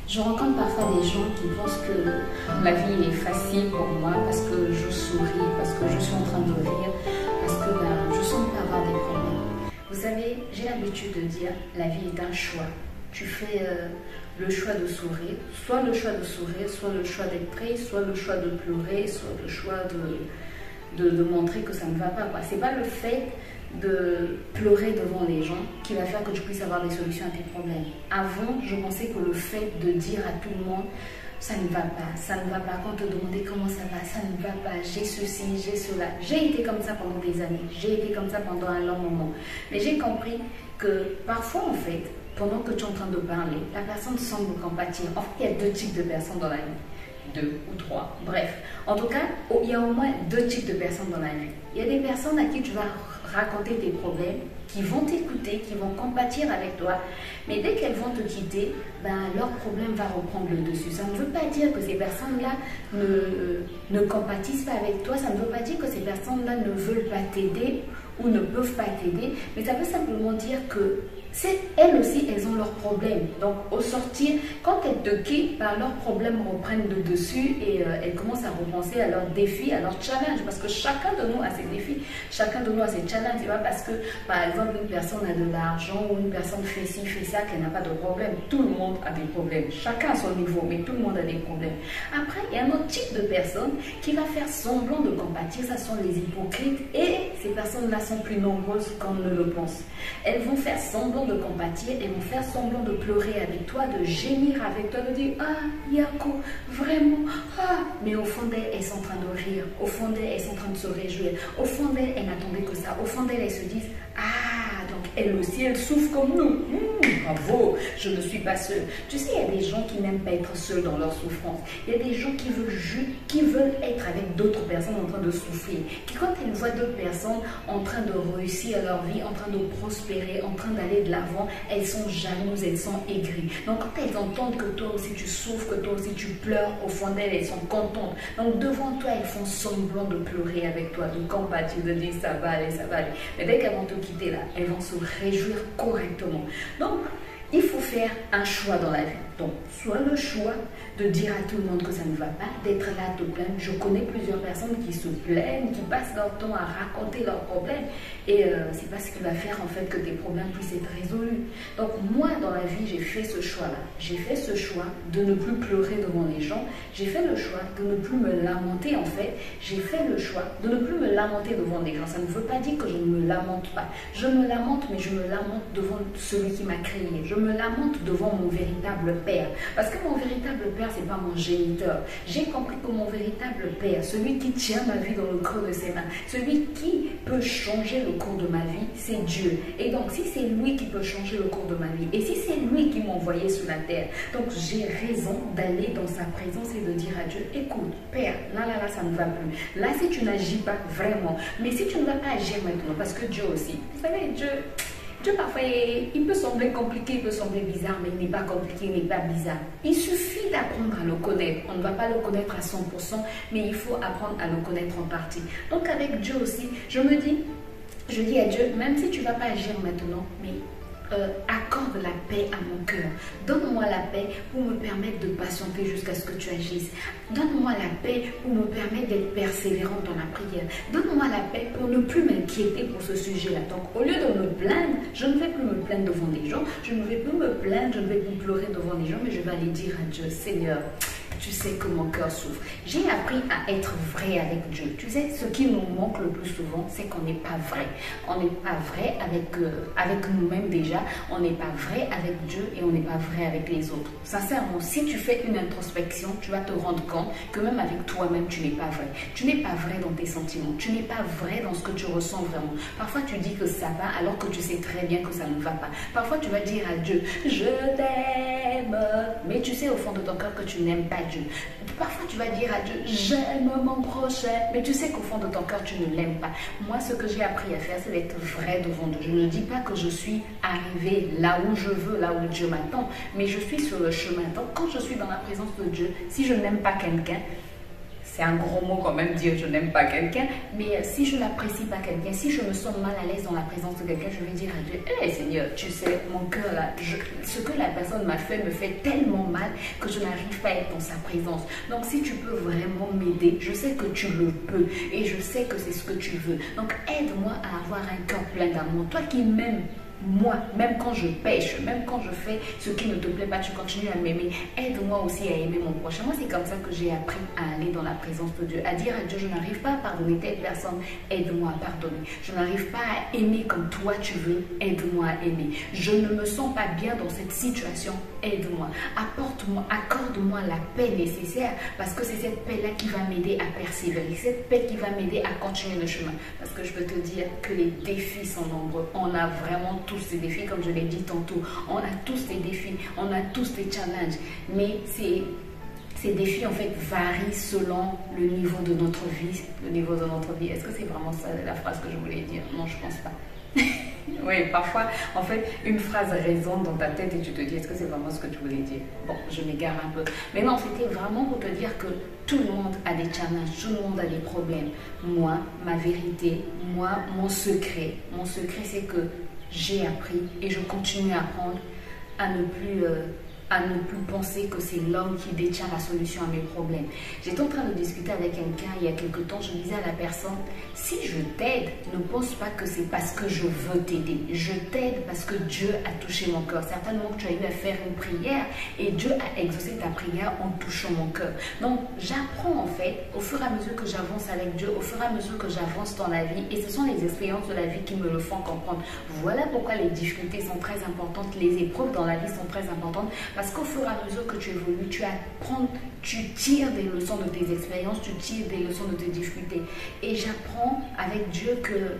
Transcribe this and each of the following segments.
Je rencontre parfois des gens qui pensent que la vie est facile pour moi parce que je souris, parce que je suis en train de rire, parce que je sens pas avoir des problèmes. Vous savez, j'ai l'habitude de dire la vie est un choix. Tu fais le choix de sourire, soit le choix de sourire, soit le choix d'être triste, soit le choix de pleurer, soit le choix de montrer que ça ne va pas. Ce n'est pas le fait de pleurer devant les gens qui va faire que tu puisses avoir des solutions à tes problèmes. Avant, je pensais que le fait de dire à tout le monde ça ne va pas, ça ne va pas, quand on te demandait comment ça ne va pas, j'ai ceci, j'ai cela. J'ai été comme ça pendant des années, j'ai été comme ça pendant un long moment. Mais j'ai compris que parfois, en fait, pendant que tu es en train de parler, la personne semble compatir. En fait, il y a deux types de personnes dans la vie. Deux ou trois, bref. En tout cas, il y a au moins deux types de personnes dans la vie. Il y a des personnes à qui tu vas raconter tes problèmes, qui vont t'écouter, qui vont compatir avec toi. Mais dès qu'elles vont te quitter, leur problème va reprendre le dessus. Ça ne veut pas dire que ces personnes-là ne compatissent pas avec toi. Ça ne veut pas dire que ces personnes-là ne veulent pas t'aider ou ne peuvent pas t'aider. Mais ça veut simplement dire que elles aussi, elles ont leurs problèmes. Donc, au sortir, quand elles te quittent, leurs problèmes reprennent le dessus et elles commencent à repenser à leurs défis, à leurs challenges. Parce que chacun de nous a ses défis, chacun de nous a ses challenges. C'est pas parce que, par exemple, une personne a de l'argent ou une personne fait ci, fait ça, qu'elle n'a pas de problème. Tout le monde a des problèmes. Chacun à son niveau, mais tout le monde a des problèmes. Après, il y a un autre type de personne qui va faire semblant de compatir. Ça sont les hypocrites. Et ces personnes-là sont plus nombreuses qu'on ne le pense. Elles vont faire semblant de compatir, elles vont faire semblant de pleurer avec toi, de gémir avec toi, de dire ah Yako, vraiment, ah, mais au fond d'elles, elles sont en train de rire, au fond d'elles, elles sont en train de se réjouir, au fond d'elles, elles n'attendaient que ça, au fond d'elles, elles se disent ah, donc elles aussi, elles souffrent comme nous. Bravo, je ne suis pas seule. Tu sais, il y a des gens qui n'aiment pas être seuls dans leur souffrance. Il y a des gens qui veulent être avec d'autres personnes en train de souffrir. Qui, quand ils voient d'autres personnes en train de réussir leur vie, en train de prospérer, en train d'aller de l'avant, elles sont jalouses, elles sont aigries. Donc, quand elles entendent que toi aussi tu souffres, que toi aussi tu pleures, au fond d'elles, elles sont contentes. Donc, devant toi, elles font semblant de pleurer avec toi, de compatir, de dire ça va aller, ça va aller. Mais dès qu'elles vont te quitter là, elles vont se réjouir correctement. Donc, il faut faire un choix dans la vie. Donc, soit le choix de dire à tout le monde que ça ne va pas, d'être là à te plaindre. Je connais plusieurs personnes qui se plaignent, qui passent leur temps à raconter leurs problèmes. Et c'est pas ce qui va faire en fait que tes problèmes puissent être résolus. Donc, moi, dans la vie, j'ai fait ce choix-là. J'ai fait ce choix de ne plus pleurer devant les gens. J'ai fait le choix de ne plus me lamenter en fait. J'ai fait le choix de ne plus me lamenter devant les gens. Ça ne veut pas dire que je ne me lamente pas. Je me lamente, mais je me lamente devant celui qui m'a créé. Je me lamente devant mon véritable père. Parce que mon véritable père, ce n'est pas mon géniteur. J'ai compris que mon véritable père, celui qui tient ma vie dans le creux de ses mains, celui qui peut changer le cours de ma vie, c'est Dieu. Et donc, si c'est lui qui peut changer le cours de ma vie, et si c'est lui qui m'a envoyé sur la terre, donc j'ai raison d'aller dans sa présence et de dire à Dieu, écoute, Père, là, ça ne va plus. Là, si tu n'agis pas vraiment, mais si tu ne vas pas agir maintenant, parce que Dieu aussi, vous savez, Dieu, parfois, il peut sembler compliqué, il peut sembler bizarre, mais il n'est pas compliqué, il n'est pas bizarre. Il suffit d'apprendre à le connaître. On ne va pas le connaître à 100%, mais il faut apprendre à le connaître en partie. Donc, avec Dieu aussi, je dis à Dieu, même si tu ne vas pas agir maintenant, mais accorde la paix à mon cœur. Donne-moi la paix pour me permettre de patienter jusqu'à ce que tu agisses. Donne-moi la paix pour me permettre d'être persévérante dans la prière. Donne-moi la paix pour ne plus m'inquiéter pour ce sujet-là. Donc, au lieu de me plaindre, je ne vais plus me plaindre devant les gens. Je ne vais plus me plaindre, je ne vais plus pleurer devant les gens, mais je vais aller dire à Dieu, Seigneur, tu sais que mon cœur souffre. J'ai appris à être vrai avec Dieu. Tu sais, ce qui nous manque le plus souvent, c'est qu'on n'est pas vrai. On n'est pas vrai avec nous-mêmes déjà. On n'est pas vrai avec Dieu et on n'est pas vrai avec les autres. Sincèrement, si tu fais une introspection, tu vas te rendre compte que même avec toi-même, tu n'es pas vrai. Tu n'es pas vrai dans tes sentiments. Tu n'es pas vrai dans ce que tu ressens vraiment. Parfois, tu dis que ça va alors que tu sais très bien que ça ne va pas. Parfois, tu vas dire à Dieu, je t'aime. Mais tu sais au fond de ton cœur que tu n'aimes pas Dieu. Parfois, tu vas dire à Dieu, j'aime mon prochain, mais tu sais qu'au fond de ton cœur, tu ne l'aimes pas. Moi, ce que j'ai appris à faire, c'est d'être vrai devant Dieu. Je ne dis pas que je suis arrivée là où je veux, là où Dieu m'attend, mais je suis sur le chemin. Donc, quand je suis dans la présence de Dieu, si je n'aime pas quelqu'un, c'est un gros mot quand même dire je n'aime pas quelqu'un, mais si je n'apprécie pas quelqu'un, si je me sens mal à l'aise dans la présence de quelqu'un, je vais dire à Dieu, hé Seigneur, tu sais, mon cœur là, ce que la personne m'a fait me fait tellement mal que je n'arrive pas à être dans sa présence. Donc si tu peux vraiment m'aider, je sais que tu le peux et je sais que c'est ce que tu veux. Donc aide-moi à avoir un cœur plein d'amour. Toi qui m'aimes, moi, même quand je pêche, même quand je fais ce qui ne te plaît pas, tu continues à m'aimer. Aide-moi aussi à aimer mon prochain. Moi, c'est comme ça que j'ai appris à aller dans la présence de Dieu, à dire à Dieu, je n'arrive pas à pardonner telle personne, aide-moi à pardonner. Je n'arrive pas à aimer comme toi tu veux, aide-moi à aimer. Je ne me sens pas bien dans cette situation, aide-moi. Apporte-moi, accorde-moi la paix nécessaire parce que c'est cette paix-là qui va m'aider à persévérer, cette paix qui va m'aider à continuer le chemin. Parce que je peux te dire que les défis sont nombreux. On a vraiment tous ces défis, comme je l'ai dit tantôt. On a tous des défis, on a tous des challenges. Mais ces défis, en fait, varient selon le niveau de notre vie. Le niveau de notre vie. Est-ce que c'est vraiment ça la phrase que je voulais dire? Non, je pense pas. Oui, parfois, en fait, une phrase résonne dans ta tête et tu te dis, est-ce que c'est vraiment ce que tu voulais dire? Bon, je m'égare un peu. Mais non, c'était vraiment pour te dire que tout le monde a des challenges, tout le monde a des problèmes. Moi, ma vérité, moi, mon secret c'est que j'ai appris et je continue à apprendre à ne plus penser que c'est l'homme qui détient la solution à mes problèmes. J'étais en train de discuter avec quelqu'un il y a quelque temps, je disais à la personne, si je t'aide, ne pense pas que c'est parce que je veux t'aider. Je t'aide parce que Dieu a touché mon cœur. Certainement que tu as eu à faire une prière et Dieu a exaucé ta prière en touchant mon cœur. Donc, j'apprends en fait, au fur et à mesure que j'avance avec Dieu, au fur et à mesure que j'avance dans la vie, et ce sont les expériences de la vie qui me le font comprendre. Voilà pourquoi les difficultés sont très importantes, les épreuves dans la vie sont très importantes, parce qu'au fur et à mesure que tu évolues, tu apprends, tu tires des leçons de tes expériences, tu tires des leçons de tes difficultés. Et j'apprends avec Dieu que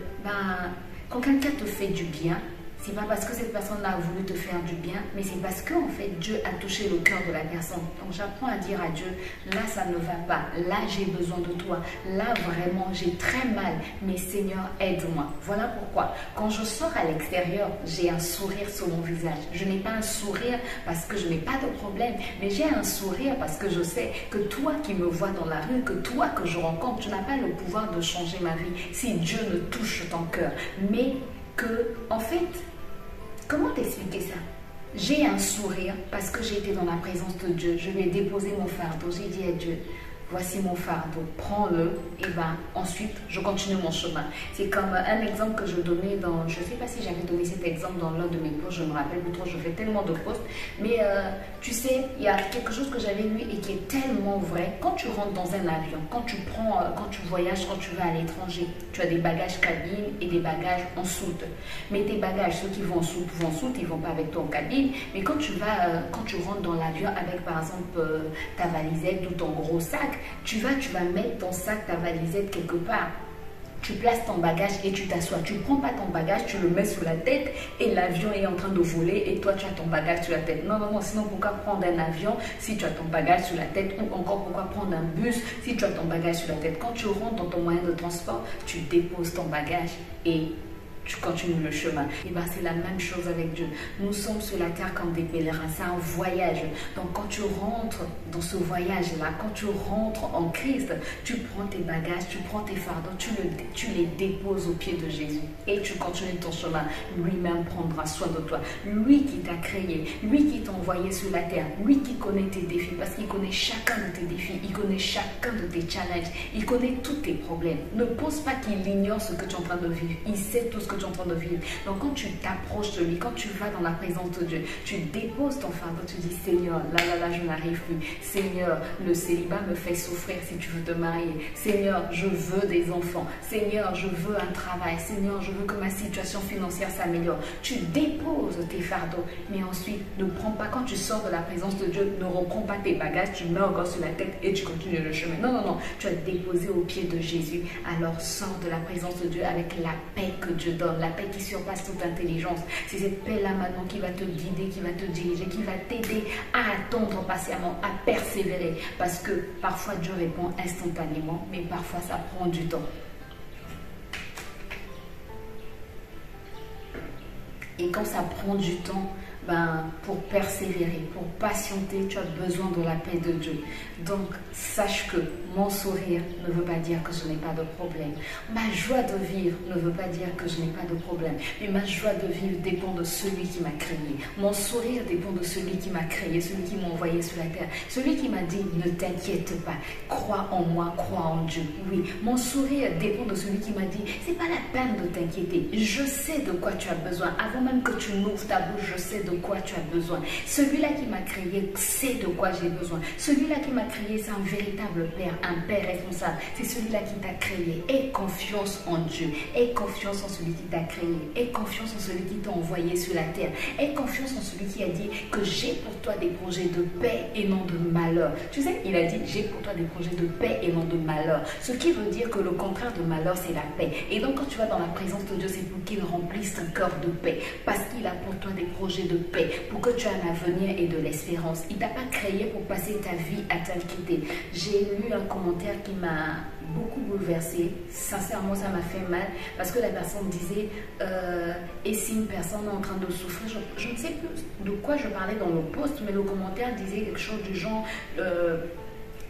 quand quelqu'un te fait du bien, c'est pas parce que cette personne a voulu te faire du bien, mais c'est parce que en fait Dieu a touché le cœur de la personne. Donc j'apprends à dire à Dieu, là ça ne va pas, là j'ai besoin de toi, là vraiment j'ai très mal, mais Seigneur aide-moi. Voilà pourquoi quand je sors à l'extérieur, j'ai un sourire sur mon visage. Je n'ai pas un sourire parce que je n'ai pas de problème, mais j'ai un sourire parce que je sais que toi qui me vois dans la rue, que toi que je rencontre, tu n'as pas le pouvoir de changer ma vie si Dieu ne touche ton cœur, mais que en fait, comment t'expliquer ça? J'ai un sourire parce que j'ai été dans la présence de Dieu. Je lui ai déposé mon fardeau. J'ai dit à Dieu, voici mon fardeau, prends-le. Et ensuite, je continue mon chemin. C'est comme un exemple que je donnais dans... Je ne sais pas si j'avais donné cet exemple dans l'un de mes posts. Je me rappelle plus trop, je fais tellement de posts. Mais tu sais, il y a quelque chose que j'avais lu et qui est tellement vrai. Quand tu rentres dans un avion, quand tu voyages, quand tu vas à l'étranger, tu as des bagages cabine et des bagages en soute. Mais tes bagages, ceux qui vont en soute, ils ne vont pas avec toi en cabine. Mais quand tu rentres dans l'avion avec par exemple ta valisette ou ton gros sac, tu vas mettre ton sac, ta valisette quelque part. Tu places ton bagage et tu t'assois. Tu ne prends pas ton bagage, tu le mets sur la tête et l'avion est en train de voler et toi tu as ton bagage sur la tête. Non, non, non, sinon pourquoi prendre un avion si tu as ton bagage sur la tête, ou encore pourquoi prendre un bus si tu as ton bagage sur la tête. Quand tu rentres dans ton moyen de transport, tu déposes ton bagage et tu continues le chemin. Et c'est la même chose avec Dieu. Nous sommes sur la terre comme des pèlerins. C'est un voyage. Donc quand tu rentres dans ce voyage-là, quand tu rentres en Christ, tu prends tes bagages, tu prends tes fardeaux, tu les déposes aux pieds de Jésus. Et tu continues ton chemin. Lui-même prendra soin de toi. Lui qui t'a créé, lui qui t'a envoyé sur la terre, lui qui connaît tes défis, parce qu'il connaît chacun de tes défis, il connaît chacun de tes challenges, il connaît tous tes problèmes. Ne pense pas qu'il ignore ce que tu es en train de vivre. Il sait tout ce que tu es en train de vivre. Donc quand tu t'approches de lui, quand tu vas dans la présence de Dieu, tu déposes ton fardeau, tu dis Seigneur, là, je n'arrive plus. Seigneur, le célibat me fait souffrir si tu veux te marier. Seigneur, je veux des enfants. Seigneur, je veux un travail. Seigneur, je veux que ma situation financière s'améliore. Tu déposes tes fardeaux, mais ensuite, ne prends pas, quand tu sors de la présence de Dieu, ne reprends pas tes bagages, tu mets encore sur la tête et tu continues le chemin. Non, non, non, tu as déposé au pied de Jésus. Alors sors de la présence de Dieu avec la paix que Dieu donne, la paix qui surpasse toute intelligence. C'est cette paix-là maintenant qui va te guider, qui va te diriger, qui va t'aider à attendre patiemment, à persévérer. Parce que parfois Dieu répond instantanément, mais parfois ça prend du temps. Et quand ça prend du temps, pour persévérer, pour patienter, tu as besoin de la paix de Dieu. Donc, sache que mon sourire ne veut pas dire que je n'ai pas de problème. Ma joie de vivre ne veut pas dire que je n'ai pas de problème. Mais ma joie de vivre dépend de celui qui m'a créé. Mon sourire dépend de celui qui m'a créé, celui qui m'a envoyé sur la terre. Celui qui m'a dit, ne t'inquiète pas, crois en moi, crois en Dieu. Oui, mon sourire dépend de celui qui m'a dit, c'est pas la peine de t'inquiéter. Je sais de quoi tu as besoin. Avant même que tu n'ouvres ta bouche, je sais de quoi tu as besoin. Celui-là qui m'a créé sait de quoi j'ai besoin. Celui-là qui m'a créé, c'est un véritable père, un père responsable. C'est celui-là qui t'a créé. Aie confiance en Dieu. Aie confiance en celui qui t'a créé. Aie confiance en celui qui t'a envoyé sur la terre. Aie confiance en celui qui a dit que j'ai pour toi des projets de paix et non de malheur. Tu sais, il a dit, j'ai pour toi des projets de paix et non de malheur. Ce qui veut dire que le contraire de malheur, c'est la paix. Et donc, quand tu vas dans la présence de Dieu, c'est pour qu'il remplisse ton cœur de paix. Parce qu'il a pour toi des projets de paix, pour que tu aies un avenir et de l'espérance. Il ne t'a pas créé pour passer ta vie à t'inquiéter. J'ai lu un commentaire qui m'a beaucoup bouleversée. Sincèrement, ça m'a fait mal parce que la personne disait et si une personne est en train de souffrir, je ne sais plus de quoi je parlais dans le post, mais le commentaire disait quelque chose du genre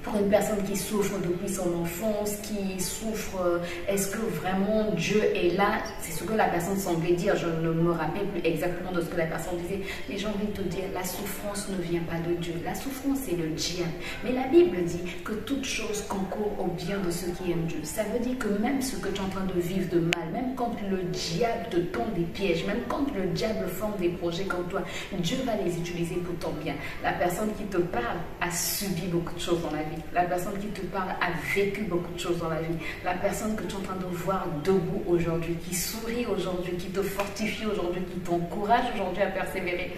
pour une personne qui souffre depuis son enfance, qui souffre, est-ce que vraiment Dieu est là? C'est ce que la personne semblait dire. Je ne me rappelle plus exactement de ce que la personne disait. Mais j'ai envie de te dire, la souffrance ne vient pas de Dieu. La souffrance, c'est le diable. Mais la Bible dit que toute chose concourt au bien de ceux qui aiment Dieu. Ça veut dire que même ce que tu es en train de vivre de mal, même quand le diable te tend des pièges, même quand le diable forme des projets comme toi, Dieu va les utiliser pour ton bien. La personne qui te parle a subi beaucoup de choses dans la vie. La personne qui te parle a vécu beaucoup de choses dans la vie. La personne que tu es en train de voir debout aujourd'hui, qui sourit aujourd'hui, qui te fortifie aujourd'hui, qui t'encourage aujourd'hui à persévérer,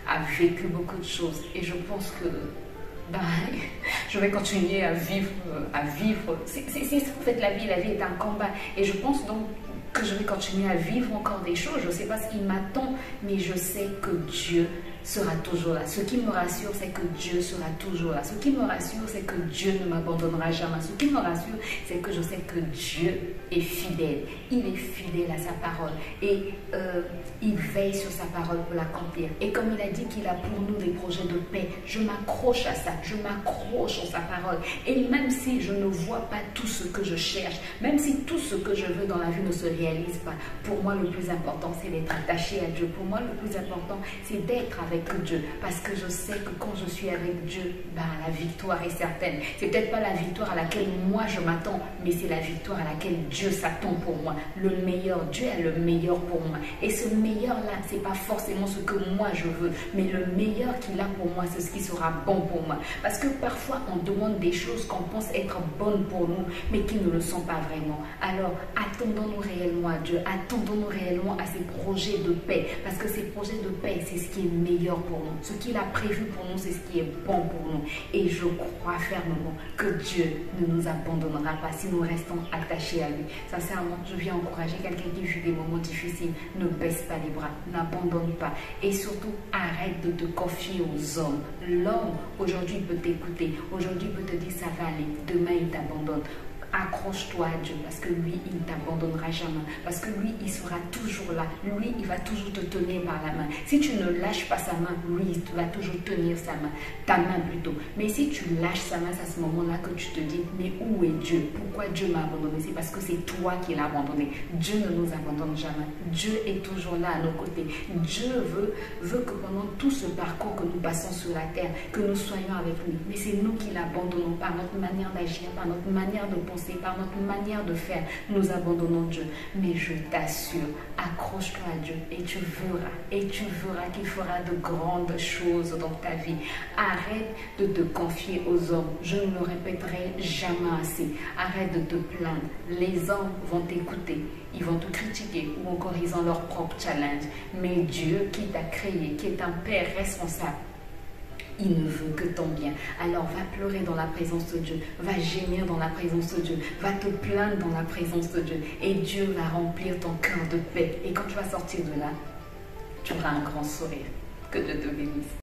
a vécu beaucoup de choses. Et je pense que je vais continuer à vivre. C'est ça en fait la vie est un combat. Et je pense donc que je vais continuer à vivre encore des choses. Je ne sais pas ce qui m'attend, mais je sais que Dieu sera toujours là. Ce qui me rassure, c'est que Dieu sera toujours là. Ce qui me rassure, c'est que Dieu ne m'abandonnera jamais. Ce qui me rassure, c'est que je sais que Dieu est fidèle. Il est fidèle à sa parole. Et il veille sur sa parole pour l'accomplir. Et comme il a dit qu'il a pour nous des projets de paix, je m'accroche à ça. Je m'accroche à sa parole. Et même si je ne vois pas tout ce que je cherche, même si tout ce que je veux dans la vie ne se réalise pas, pour moi, le plus important, c'est d'être attaché à Dieu. Pour moi, le plus important, c'est d'être avec Dieu, parce que je sais que quand je suis avec Dieu, la victoire est certaine. C'est peut-être pas la victoire à laquelle moi je m'attends, mais c'est la victoire à laquelle Dieu s'attend pour moi. Le meilleur, Dieu a le meilleur pour moi. Et ce meilleur-là, c'est pas forcément ce que moi je veux, mais le meilleur qu'il a pour moi, c'est ce qui sera bon pour moi. Parce que parfois, on demande des choses qu'on pense être bonnes pour nous, mais qui ne le sont pas vraiment. Alors, attendons-nous réellement à Dieu, attendons-nous réellement à ses projets de paix, parce que ces projets de paix, c'est ce qui est meilleur pour nous. Ce qu'il a prévu pour nous, c'est ce qui est bon pour nous. Et je crois fermement que Dieu ne nous abandonnera pas si nous restons attachés à lui. Sincèrement, je viens encourager quelqu'un qui vit des moments difficiles. Ne baisse pas les bras, n'abandonne pas. Et surtout, arrête de te confier aux hommes. L'homme, aujourd'hui, peut t'écouter. Aujourd'hui, peut te dire ça va aller. Demain, il t'abandonne. Accroche-toi à Dieu, parce que lui, il ne t'abandonnera jamais, parce que lui, il sera toujours là, lui, il va toujours te tenir par la main. Si tu ne lâches pas sa main, lui, il va toujours tenir sa main, ta main plutôt. Mais si tu lâches sa main, c'est à ce moment-là que tu te dis, mais où est Dieu? Pourquoi Dieu m'a abandonné? C'est parce que c'est toi qui l'as abandonné. Dieu ne nous abandonne jamais. Dieu est toujours là à nos côtés. Dieu veut que pendant tout ce parcours que nous passons sur la terre, que nous soyons avec lui. Mais c'est nous qui l'abandonnons par notre manière d'agir, par notre manière de penser, par notre manière de faire, nous abandonnons Dieu. Mais je t'assure, accroche-toi à Dieu et tu verras qu'il fera de grandes choses dans ta vie. Arrête de te confier aux hommes. Je ne le répéterai jamais assez. Arrête de te plaindre. Les hommes vont t'écouter, ils vont te critiquer ou encore ils ont leur propre challenge. Mais Dieu qui t'a créé, qui est un Père responsable, il ne veut que ton bien. Alors va pleurer dans la présence de Dieu, va gémir dans la présence de Dieu, va te plaindre dans la présence de Dieu. Et Dieu va remplir ton cœur de paix. Et quand tu vas sortir de là, tu auras un grand sourire. Que Dieu te bénisse.